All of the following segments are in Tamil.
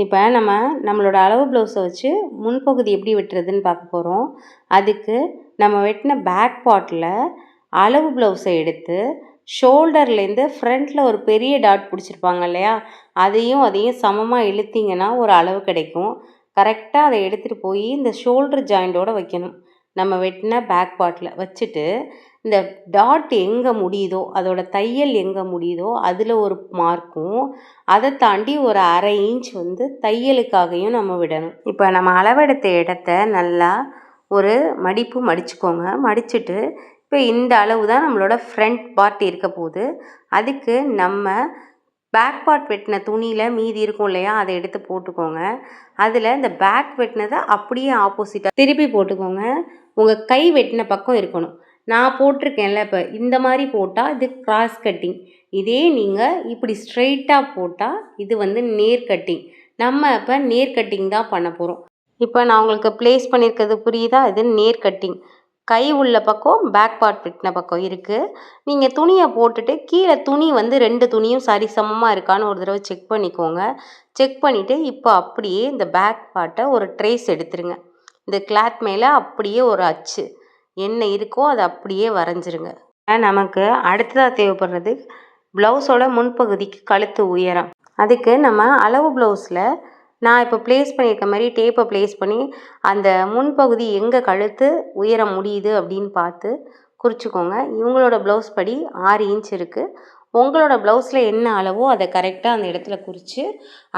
இப்போ நம்மளோட அளவு ப்ளவுஸை வச்சு முன்பகுதி எப்படி வெட்டுறதுன்னு பார்க்க போகிறோம். அதுக்கு நம்ம வெட்டின பேக் பார்ட்டில் அளவு ப்ளவுஸை எடுத்து ஷோல்டர்லேருந்து ஃப்ரண்ட்டில் ஒரு பெரிய டாட் பிடிச்சிருப்பாங்க இல்லையா, அதையும் சமமாக இழுத்திங்கன்னா ஒரு அளவு கிடைக்கும். கரெக்டாக அதை எடுத்துகிட்டு போய் இந்த ஷோல்டர் ஜாயிண்டோடு வைக்கணும். நம்ம வெட்டின பேக் பார்ட்டில் வச்சுட்டு இந்த டாட் எங்கே முடியுதோ, அதோட தையல் எங்கே முடியுதோ அதில் ஒரு மார்க்கும், அதை தாண்டி ஒரு 1/2 இன்ச் தையலுக்காகவும் நம்ம விடணும். இப்போ நம்ம அளவெடுத்த இடத்த நல்லா ஒரு மடிப்பு மடிச்சுக்கோங்க. மடிச்சுட்டு இப்போ இந்த அளவு தான் நம்மளோட ஃப்ரண்ட் பார்ட் இருக்க போகுது. அதுக்கு நம்ம பேக் பார்ட் வெட்டின துணியில் மீதி இருக்கும் இல்லையா, அதை எடுத்து போட்டுக்கோங்க. அதில் இந்த பேக் வெட்டினதை அப்படியே ஆப்போசிட்டாக திருப்பி போட்டுக்கோங்க. உங்கள் கை வெட்டின பக்கம் இருக்கணும். நான் போட்டிருக்கேன்ல, இப்போ இந்த மாதிரி போட்டால் இது கிராஸ் கட்டிங். இதே நீங்கள் இப்படி ஸ்ட்ரெயிட்டாக போட்டால் இது நேர் கட்டிங். நம்ம இப்போ நேர் கட்டிங் தான் பண்ண போகிறோம். இப்போ நான் உங்களுக்கு ப்ளேஸ் பண்ணியிருக்கிறது புரியுதா? இது நேர் கட்டிங். கை உள்ள பக்கம் பேக் பார்ட் வெட்டின பக்கம் இருக்குது. நீங்கள் துணியை போட்டுட்டு கீழே துணி 2 துணியும் சரிசமமாக இருக்கான்னு ஒரு தடவை செக் பண்ணிக்கோங்க. செக் பண்ணிவிட்டு இப்போ அப்படியே இந்த பேக் பார்ட்டை ஒரு ட்ரேஸ் எடுத்துருங்க. இந்த கிளாத் மேலே அப்படியே ஒரு அச்சு என்ன இருக்கோ அதை அப்படியே வரைஞ்சிருங்க. நமக்கு அடுத்ததாக தேவைப்படுறது ப்ளவுஸோட முன்பகுதிக்கு கழுத்து உயரம். அதுக்கு நம்ம அளவு ப்ளவுஸில் நான் இப்போ ப்ளேஸ் பண்ணியிருக்க மாதிரி டேப்பை ப்ளேஸ் பண்ணி அந்த முன்பகுதி எங்கே கழுத்து உயரம் முடியுது அப்படின்னு பார்த்து குறிச்சிக்கோங்க. இவங்களோட ப்ளவுஸ் படி 6 இன்ச் இருக்குது. உங்களோட ப்ளவுஸில் என்ன அளவோ அதை கரெக்டாக அந்த இடத்துல குறித்து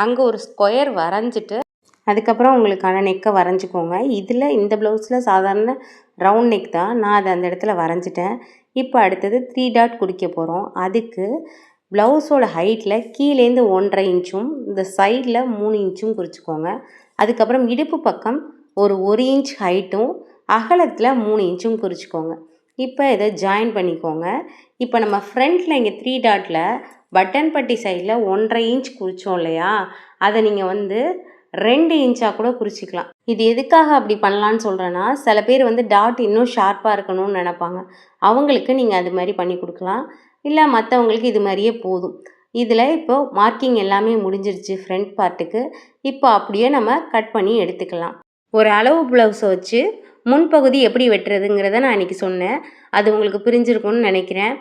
அங்கே ஒரு ஸ்கொயர் வரைஞ்சிட்டு அதுக்கப்புறம் உங்களுக்கான நெக்கை வரைஞ்சிக்கோங்க. இந்த ப்ளவுஸில் சாதாரண ரவுண்ட் நெக் தான். நான் அதை அந்த இடத்துல வரைஞ்சிட்டேன். இப்போ அடுத்தது 3 டாட் குறிக்க போகிறோம். அதுக்கு ப்ளவுஸோட ஹைட்டில் கீழேருந்து 1.5 இன்ச்சும் இந்த சைடில் 3 இன்ச்சும் குறிச்சிக்கோங்க. அதுக்கப்புறம் இடுப்பு பக்கம் ஒரு 1 இன்ச் ஹைட்டும் அகலத்தில் 3 இன்ச்சும் குறிச்சிக்கோங்க. இப்போ இதை ஜாயின் பண்ணிக்கோங்க. இப்போ நம்ம ஃப்ரண்ட்டில் இங்கே 3 டாட்டில் பட்டன் பட்டி சைடில் 1.5 இன்ச் குறித்தோம் இல்லையா, அதை நீங்கள் 2 இன்ச்சாக கூட குறிச்சிக்கலாம். இது எதுக்காக அப்படி பண்ணலான்னு சொல்கிறேன்னா, சில பேர் டாட் இன்னும் ஷார்ப்பாக இருக்கணும்னு நினைப்பாங்க. அவங்களுக்கு நீங்கள் அது மாதிரி பண்ணி கொடுக்கலாம். இல்லை மற்றவங்களுக்கு இது மாதிரியே போதும். இதில் இப்போது மார்க்கிங் எல்லாமே முடிஞ்சிருச்சு ஃப்ரண்ட் பார்ட்டுக்கு. இப்போ அப்படியே நம்ம கட் பண்ணி எடுத்துக்கலாம். ஒரு அளவு ப்ளவுஸை வச்சு முன்பகுதி எப்படி வெட்டுறதுங்கிறத நான் இன்றைக்கி சொன்னேன். அது உங்களுக்கு புரிஞ்சிருக்கும்னு நினைக்கிறேன்.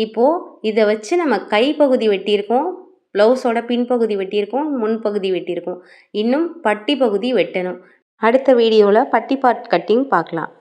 இப்போது இதை வச்சு நம்ம கைப்பகுதி வெட்டியிருக்கோம், ப்ளவுஸோட பின்பகுதி வெட்டியிருக்கோம், முன்பகுதி வெட்டியிருக்கோம். இன்னும் பட்டி பகுதி வெட்டணும். அடுத்த வீடியோவில் பட்டி பார்ட் கட்டிங் பார்க்கலாம்.